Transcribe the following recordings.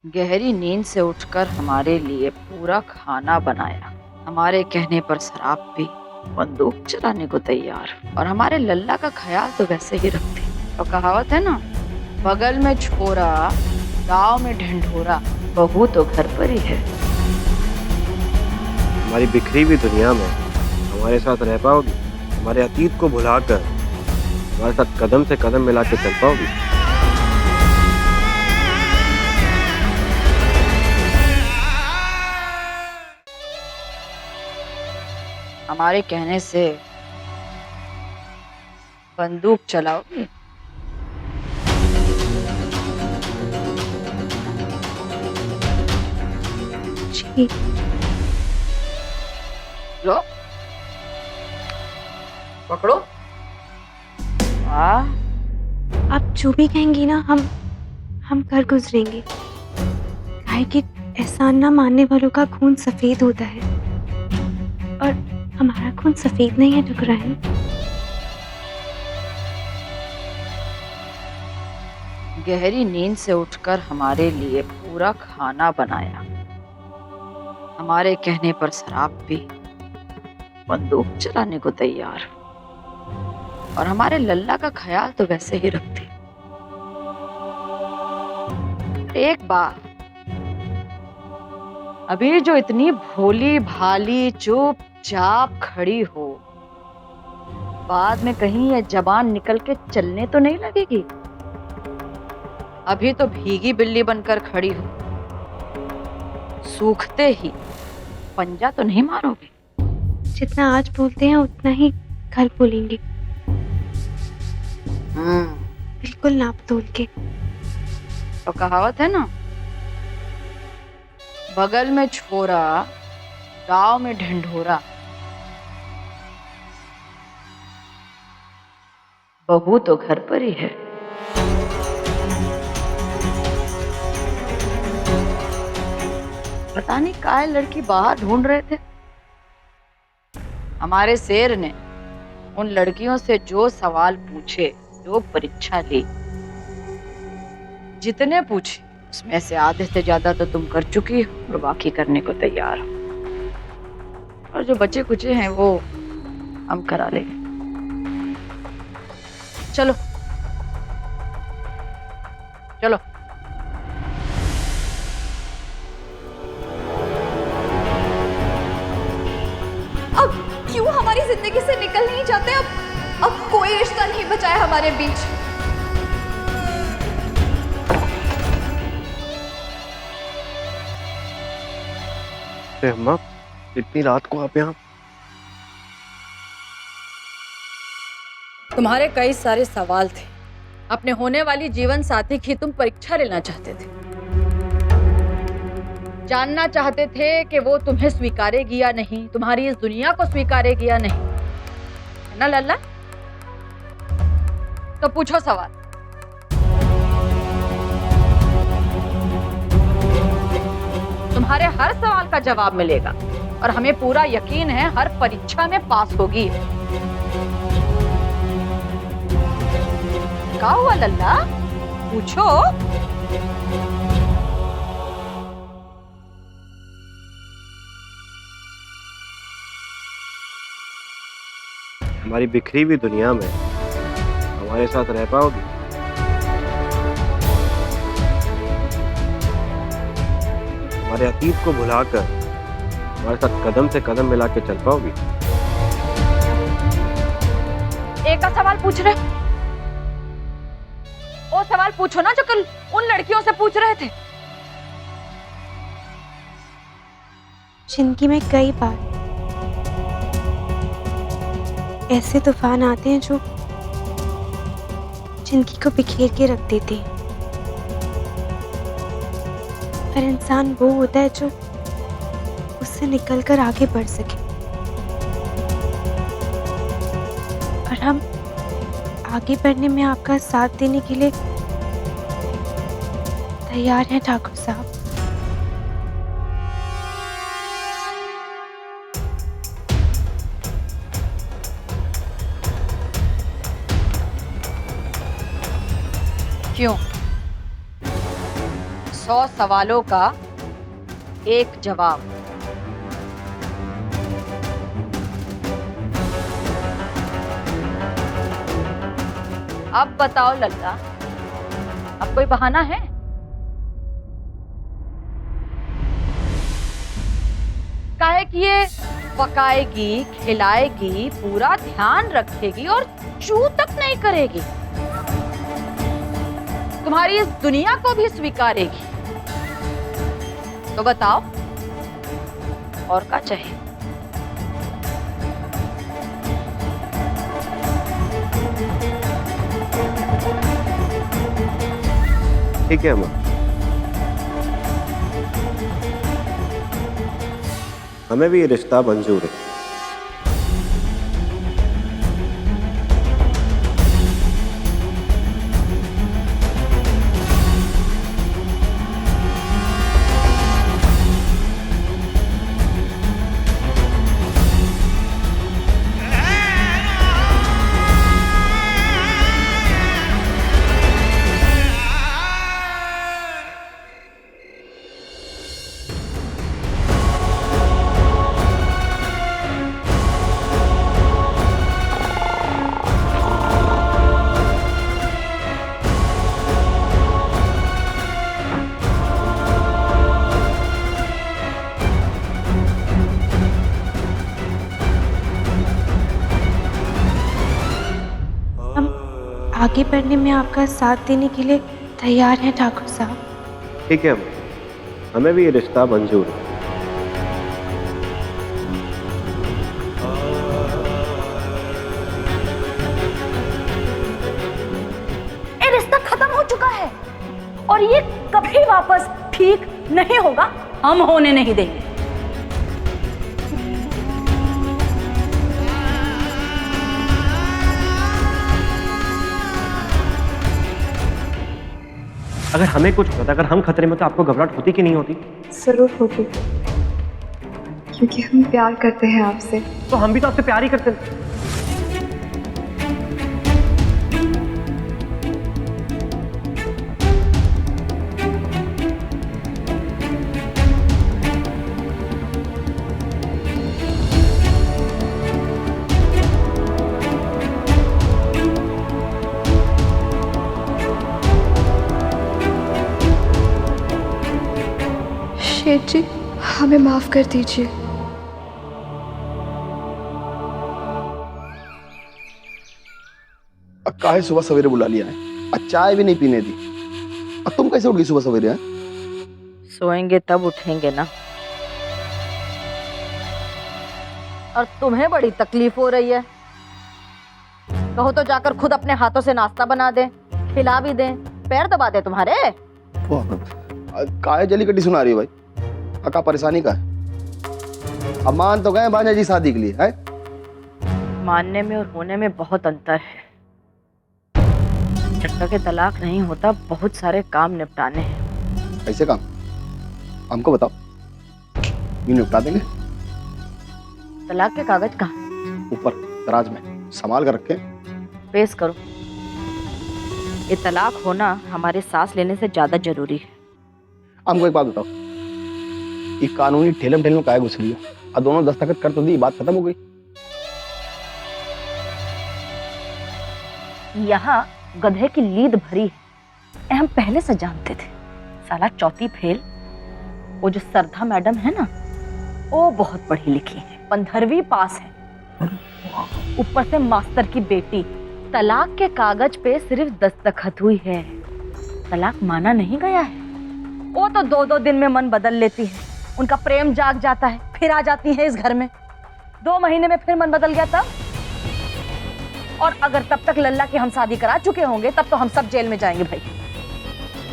गहरी नींद से उठकर हमारे लिए पूरा खाना बनाया, हमारे कहने पर शराब पी, बंदूक चलाने को तैयार और हमारे लल्ला का ख्याल तो वैसे ही रखती। और कहावत है ना, बगल में छोरा गांव में ढिंढोरा, बहू तो घर पर ही है। हमारी बिखरी हुई दुनिया में हमारे साथ रह पाओगी? हमारे अतीत को भुलाकर हमारे साथ कदम से कदम मिला के चल पाओगी? हमारे कहने से बंदूक चलाओगी? जी। लो पकड़ो। वाह, आप जो भी कहेंगी ना, हम कर गुजरेंगे। काहे कि एहसान ना मानने वालों का खून सफेद होता है, और हमारा खून सफेद नहीं है ठुकराइन। गहरी नींद से उठकर हमारे लिए पूरा खाना बनाया, हमारे कहने पर शराब पी, बंदूक चलाने को तैयार और हमारे लल्ला का ख्याल तो वैसे ही रखती। एक बात, अभी जो इतनी भोली भाली चुपचाप खड़ी हो, बाद में कहीं ये जबान निकल के चलने तो नहीं लगेगी? अभी तो भीगी बिल्ली बनकर खड़ी हो, सूखते ही पंजा तो नहीं मारोगे? जितना आज बोलते हैं उतना ही कल बोलेंगे, बिल्कुल नाप तोल के। तो कहावत है ना, बगल में छोरा गांव में ढिंढोरा, बहू तो घर पर ही है। पता नहीं काहे लड़की बाहर ढूंढ रहे थे। हमारे शेर ने उन लड़कियों से जो सवाल पूछे, जो परीक्षा ली, जितने पूछे उसमें से आधे से ज्यादा तो तुम कर चुकी हो और बाकी करने को तैयार हो। और जो बचे कुचे हैं वो हम करा लेंगे। चलो चलो। अब क्यों हमारी जिंदगी से निकल नहीं जाते? अब कोई रिश्ता नहीं बचा है हमारे बीच। अम्मा, इतनी रात को आप यहाँ? तुम्हारे कई सारे सवाल थे। अपने होने वाली जीवन साथी की तुम परीक्षा लेना चाहते थे, जानना चाहते थे कि वो तुम्हें स्वीकारेगी या नहीं, तुम्हारी इस दुनिया को स्वीकारेगी या नहीं, है ना लल्ला? तो पूछो सवाल। तुम्हारे हर सवाल का जवाब मिलेगा और हमें पूरा यकीन है हर परीक्षा में पास होगी। क्या हुआ लल्ला? पूछो। हमारी बिखरी हुई दुनिया में हमारे साथ रह पाओगी? हमारे अतीत को भुलाकर हमारे साथ कदम से कदम मिला के चल पाओगी? एक का सवाल पूछ रहे, वो सवाल पूछो ना जो कल उन लड़कियों से पूछ रहे थे। जिंदगी में कई बार ऐसे तूफान आते हैं जो जिंदगी को बिखेर के रख देते हैं, पर इंसान वो होता है जो उससे निकलकर आगे बढ़ सके। और हम आगे बढ़ने में आपका साथ देने के लिए तैयार हैं ठाकुर साहब। क्यों? 100 सवालों का एक जवाब। अब बताओ लल्ला, अब कोई बहाना है? काहे कि ये पकाएगी, खिलाएगी, पूरा ध्यान रखेगी और चू तक नहीं करेगी, तुम्हारी इस दुनिया को भी स्वीकारेगी। तो बताओ और क्या चाहिए? ठीक है माँ, हमें भी ये रिश्ता मंजूर है। आगे बढ़ने में आपका साथ देने के लिए तैयार हैं ठाकुर साहब। ठीक है माँ, हमें भी ये रिश्ता मंजूर है। ये रिश्ता खत्म हो चुका है और ये कभी वापस ठीक नहीं होगा, हम होने नहीं देंगे। अगर हमें कुछ होता, अगर हम खतरे में, तो आपको घबराहट होती कि नहीं होती? जरूर होती, क्योंकि हम प्यार करते हैं आपसे। तो हम भी तो आपसे प्यार ही करते हैं। शेठ जी, हमें माफ कर दीजिए। काहे सुबह सवेरे बुला लिया है? चाय भी नहीं पीने दी। अब तुम कैसे उठ गई सुबह सवेरे? सोएंगे तब उठेंगे ना। और तुम्हें बड़ी तकलीफ हो रही है, कहो तो जाकर खुद अपने हाथों से नाश्ता बना दे, खिला भी दे, पैर दबा दे तुम्हारे। काहे जली कटी सुना रही हो भाई? का परेशानी का है? अब मान तो गए भांजा जी शादी के लिए है? मानने में और होने में बहुत अंतर है। जब तक तलाक नहीं होता बहुत सारे काम निपटाने हैं। ऐसे काम हमको बताओ, ये निपटा देंगे। तलाक के कागज कहाँ? ऊपर दराज में संभाल कर रखे। पेश करो। ये तलाक होना हमारे सांस लेने से ज्यादा जरूरी है। हमको एक बात बताओ, ये कानूनी ठेलम ठेल में काहे घुस रही है? और दोनों दस्तखत कर तो दी, बात खत्म हो गई। यहाँ गधे की लीद भरी है, हम पहले से जानते थे। साला चौथी फेल, वो जो सरधा मैडम है ना, वो बहुत पढ़ी लिखी है, 15वीं पास है, ऊपर से मास्टर की बेटी। तलाक के कागज पे सिर्फ दस्तखत हुई है, तलाक माना नहीं गया है। वो तो 2-2 दिन में मन बदल लेती है, उनका प्रेम जाग जाता है, फिर आ जाती है इस घर में। 2 महीने में फिर मन बदल गया तब। और अगर तब तक लल्ला की हम शादी करा चुके होंगे तब तो हम सब जेल में जाएंगे भाई।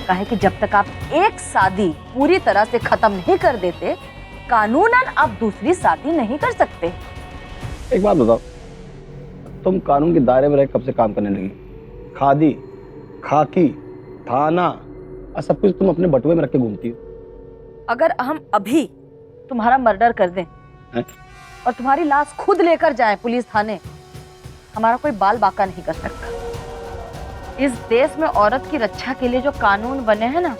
काहे कि जब तक आप एक शादी पूरी तरह से खत्म नहीं कर देते, कानूनन आप दूसरी शादी नहीं कर सकते। एक बात बताओ, तुम कानून के दायरे में रह कब से काम करने लगी? खादी, खाकी, थाना और सब कुछ तुम अपने बटुए में रख के घूमती हो। अगर हम अभी तुम्हारा मर्डर कर दें और तुम्हारी लाश खुद लेकर जाएं पुलिस थाने, हमारा कोई बाल बाका नहीं कर सकता। इस देश में औरत की रक्षा के लिए जो कानून बने हैं ना,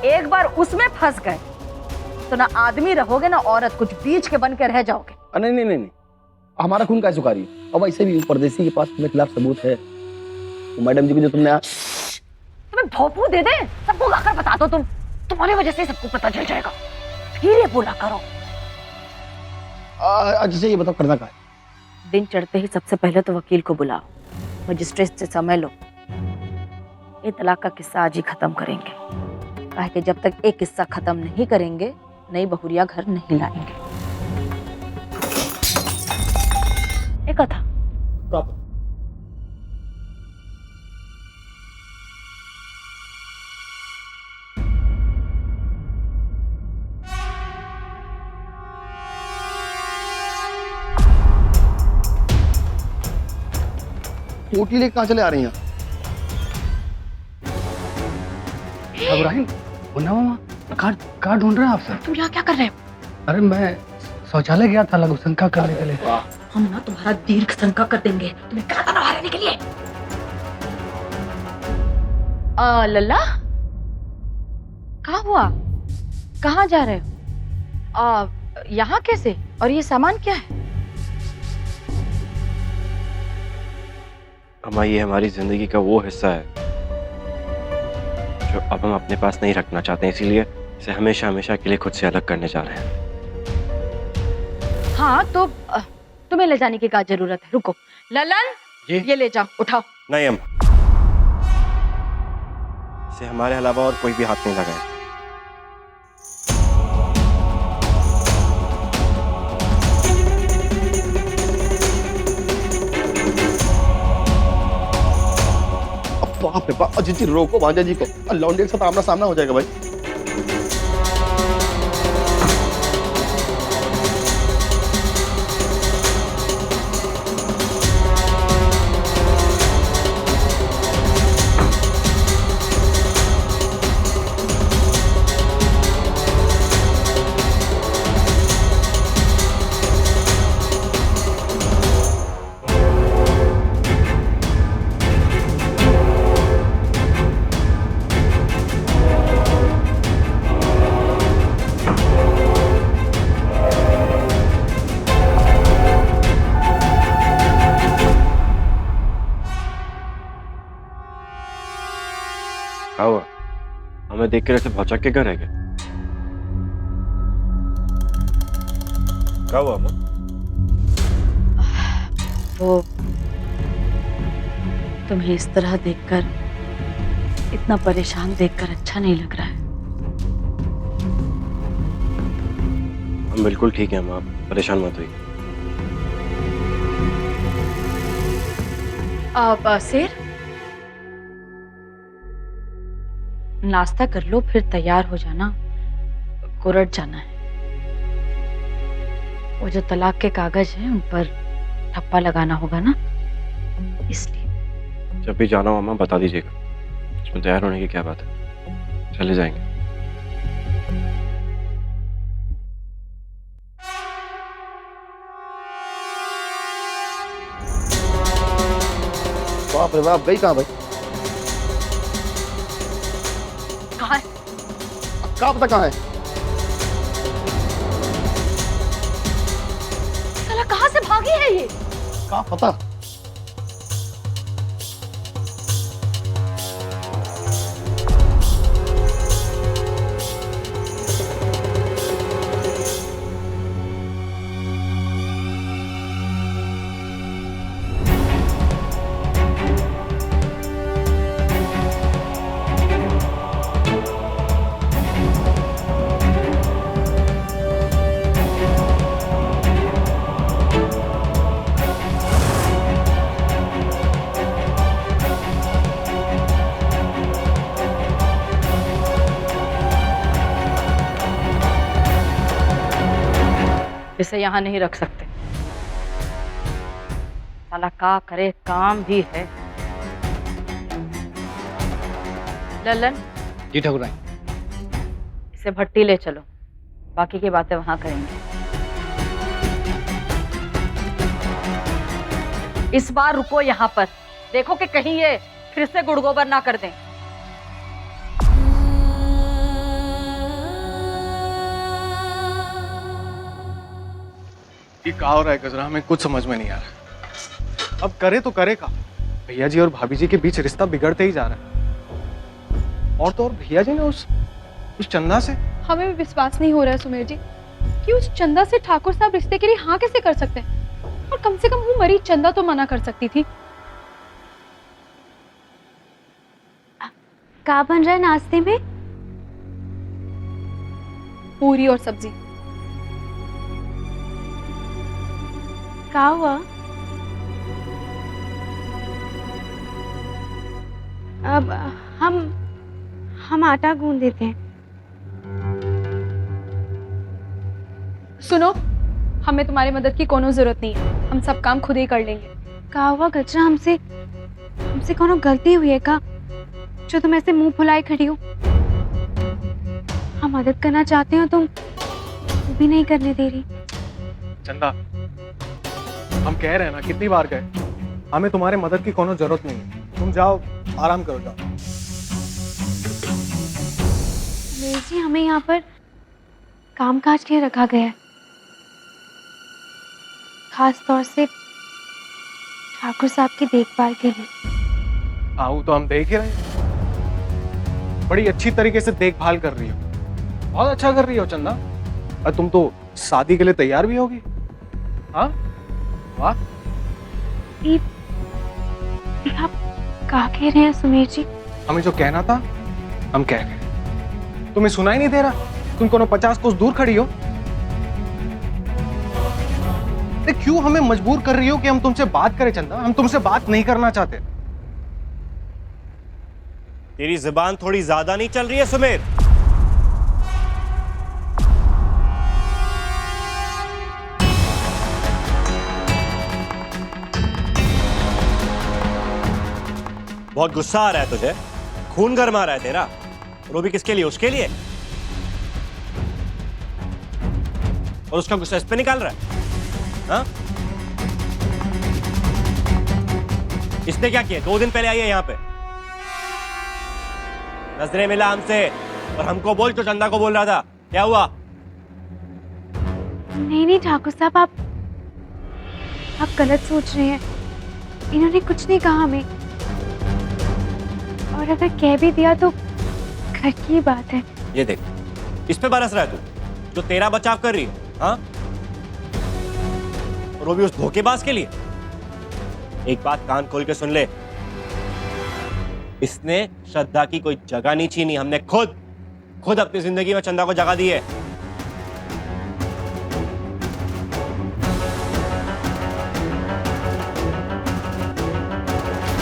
एक बार उसमें फंस गए तो ना आदमी रहोगे ना औरत, कुछ बीच के बन के रह जाओगे। नहीं नहीं नहीं नहीं, हमारा खून कैसे सुखा रही है? और वैसे भी परदेसी के पास तुम्हारे खिलाफ सबूत है। वो मैडम जी को जो तुमने तुम्हें भोंपू दे दे, सबको आकर बता दो। तुम्हारी वजह से सबको पता चल जाएगा। फिर ये बोला करो। अच्छा ये बताओ करना क्या है? दिन चढ़ते ही सबसे पहले तो वकील को बुलाओ, मजिस्ट्रेट से समय लो। ये तलाक का किस्सा आज ही खत्म करेंगे, काहे कि जब तक एक किस्सा खत्म नहीं करेंगे नई बहुरिया घर नहीं लाएंगे। एक था रोटी लेके कहाँ चले आ रही हैं? इब्राहिम, मुन्ना मामा, कहाँ ढूंढ रहे हैं आप सर? तुम यहाँ क्या कर रहे हो? अरे मैं शौचालय गया था लघु शंका करने के लिए। हम ना तुम्हारा दीर्घ शंका कर देंगे, तुम्हें क्या करना रहने के लिए। लल्ला, कहाँ हुआ? कहाँ जा रहे हो? यहाँ कैसे? और ये सामान क्या है? अम्मा, ये हमारी जिंदगी का वो हिस्सा है जो अब हम अपने पास नहीं रखना चाहते, इसीलिए इसे हमेशा हमेशा के लिए खुद से अलग करने जा रहे हैं। हाँ तो तुम्हें ले जाने की क्या जरूरत है? रुको ललन, ये ले जाओ, उठाओ। नहीं अम्मा, इसे हमारे अलावा और कोई भी हाथ नहीं लगाए। बाप रे बाप, जी रोको भांजा जी को, लौंडे के साथ आमना सामना हो जाएगा भाई। क्या हुआ? हमें देख कर ऐसे भौचक के घर है क्या? क्या हुआ अम्मा? वो तुम्हें इस तरह देखकर, इतना परेशान देखकर अच्छा नहीं लग रहा है। हम बिल्कुल ठीक है अम्मा, आप परेशान मत होइए। शेर, नाश्ता कर लो फिर तैयार हो जाना, कोर्ट जाना है। वो जो तलाक के कागज हैं उन पर ठप्पा लगाना होगा ना, इसलिए। जब भी जाना हो अम्मा बता दीजिएगा, इसमें तैयार होने की क्या बात है, चले जाएंगे। बाप रे बाप, गई कहाँ भाई? कहाँ है? कहाँ पता कहाँ है? साला कहाँ से भागी है ये? कहाँ पता? इसे यहाँ नहीं रख सकते। साला का करे काम भी है। ललन, जी ठाकुर रानी। इसे भट्टी ले चलो, बाकी की बातें वहां करेंगे। इस बार रुको यहाँ पर, देखो कि कहीं ये फिर से गुड़गोबर ना कर दें। ये क्या हो रहा है गजरा, हमें कुछ समझ में नहीं आ रहा। अब करे तो करे का, भैया जी और भाभी जी के बीच रिश्ता बिगड़ते ही जा रहा है। और तो और भैया जी ने उस चंदा से, हमें भी विश्वास नहीं हो रहा है सुमेर जी कि उस चंदा से ठाकुर साहब रिश्ते के लिए हाँ कैसे कर सकते हैं। और कम से कम वो मरी चंदा तो मना कर सकती थी। क्या बन रहा है नाश्ते में? पूरी और सब्जी। क्या हुआ? अब हम आटा गूंद देते हैं। सुनो, हमें तुम्हारी मदद की कोनो जरूरत नहीं है, हम सब काम खुद ही कर लेंगे। क्या हुआ गजरा, हमसे कोनो गलती हुई है का जो तुम ऐसे मुंह फुलाए खड़ी हो? हम मदद करना चाहते हो, तुम वो भी नहीं करने दे रही। चंदा हम कह रहे हैं ना, कितनी बार कहे, हमें तुम्हारे मदद की कोनो जरूरत नहीं है। तुम जाओ, आराम करो, जाओ। जी हमें यहाँ पर काम काज के लिए रखा गया है, खास तौर से ठाकुर साहब की देखभाल के लिए। आओ तो हम देख ही रहे हैं, बड़ी अच्छी तरीके से देखभाल कर रही हो, बहुत अच्छा कर रही हो चंदा। और तुम तो शादी के लिए तैयार भी होगी। हाँ वाह। ये आप क्या कह रहे हैं सुमेर जी? हमें जो कहना था हम कह गए, तुम्हें सुनाई नहीं दे रहा? तुम कोनो 50 कोस दूर खड़ी हो। क्यों हमें मजबूर कर रही हो कि हम तुमसे बात करें चंदा? हम तुमसे बात नहीं करना चाहते। तेरी जुबान थोड़ी ज्यादा नहीं चल रही है सुमेर? बहुत गुस्सा आ रहा है तुझे, खून गरमा रहा है तेरा, और वो भी किसके लिए? उसके लिए। और उसका गुस्सा इस पे निकाल रहा है। हाँ? इसने क्या किया? 2 दिन पहले आई है यहाँ पे, नजरें मिला हमसे, और हमको बोल तो चंदा को बोल रहा था। क्या हुआ? नहीं ठाकुर साहब, आप गलत सोच रहे हैं। इन्होंने कुछ नहीं कहा हमें, और अगर कह भी दिया तो घर की बात है। ये देख, इस पे बरस रहा है तू, जो तेरा बचाव कर रही है। हाँ? और वो भी उस धोखेबाज के लिए। एक बात कान खोल के सुन ले, इसने श्रद्धा की कोई जगह नहीं छीनी, हमने खुद अपनी जिंदगी में चंदा को जगह दी है।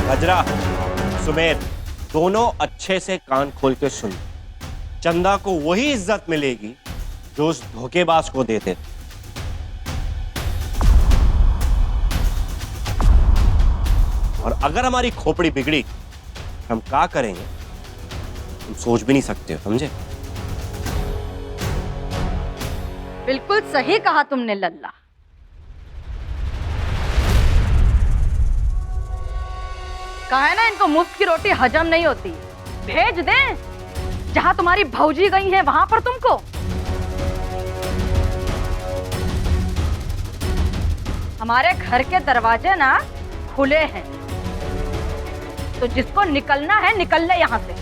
गजरा, सुमेर, दोनों अच्छे से कान खोल के सुन। चंदा को वही इज्जत मिलेगी जो उस धोखेबाज को देते। और अगर हमारी खोपड़ी बिगड़ी, हम क्या करेंगे तुम सोच भी नहीं सकते हो, समझे? बिल्कुल सही कहा तुमने लल्ला। कहा है ना, इनको मुफ्त की रोटी हजम नहीं होती। भेज दे जहां तुम्हारी भौजी गई है, वहां पर तुमको। हमारे घर के दरवाजे ना खुले हैं, तो जिसको निकलना है निकल ले यहां से।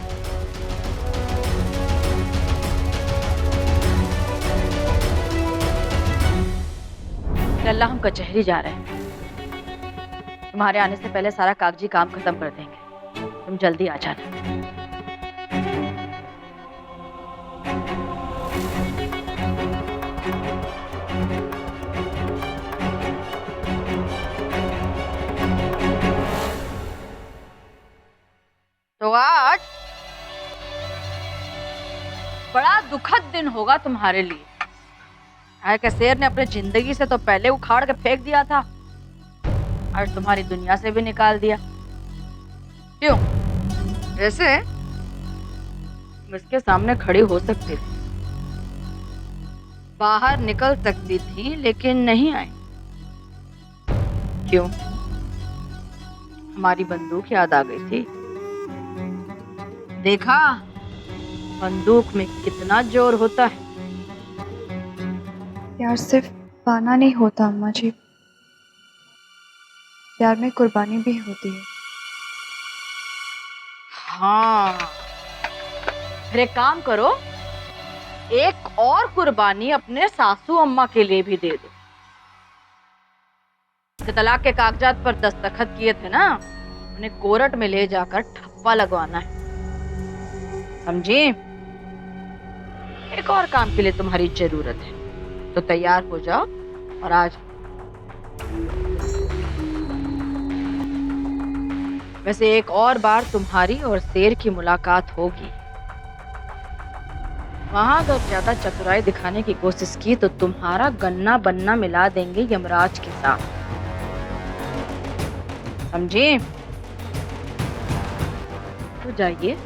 लल्ला, हम कचहरी जा रहे हैं, तुम्हारे आने से पहले सारा कागजी काम खत्म कर देंगे। तुम जल्दी आ जाना। तो आज बड़ा दुखद दिन होगा तुम्हारे लिए। आय के शेर ने अपने जिंदगी से तो पहले उखाड़ के फेंक दिया था, और तुम्हारी दुनिया से भी निकाल दिया। क्यों? वैसे इसके सामने खड़ी हो सकती थी, बाहर निकल सकती थी, लेकिन नहीं आई। क्यों? हमारी बंदूक याद आ गई थी। देखा बंदूक में कितना जोर होता है। यार सिर्फ पाना नहीं होता अम्मा जी, प्यार में कुर्बानी भी होती है। हाँ, फिर एक काम करो, एक और कुर्बानी अपने सासू अम्मा के लिए भी दे दो। जो तलाक के कागजात पर दस्तखत किए थे ना, उन्हें कोर्ट में ले जाकर ठप्पा लगवाना है, समझी? एक और काम के लिए तुम्हारी जरूरत है, तो तैयार हो जाओ और आ जाओ। वैसे एक और बार तुम्हारी और शेर की मुलाकात होगी। वहां अगर ज्यादा चतुराई दिखाने की कोशिश की तो तुम्हारा गन्ना बनना मिला देंगे यमराज के साथ, समझे? तो जाइए।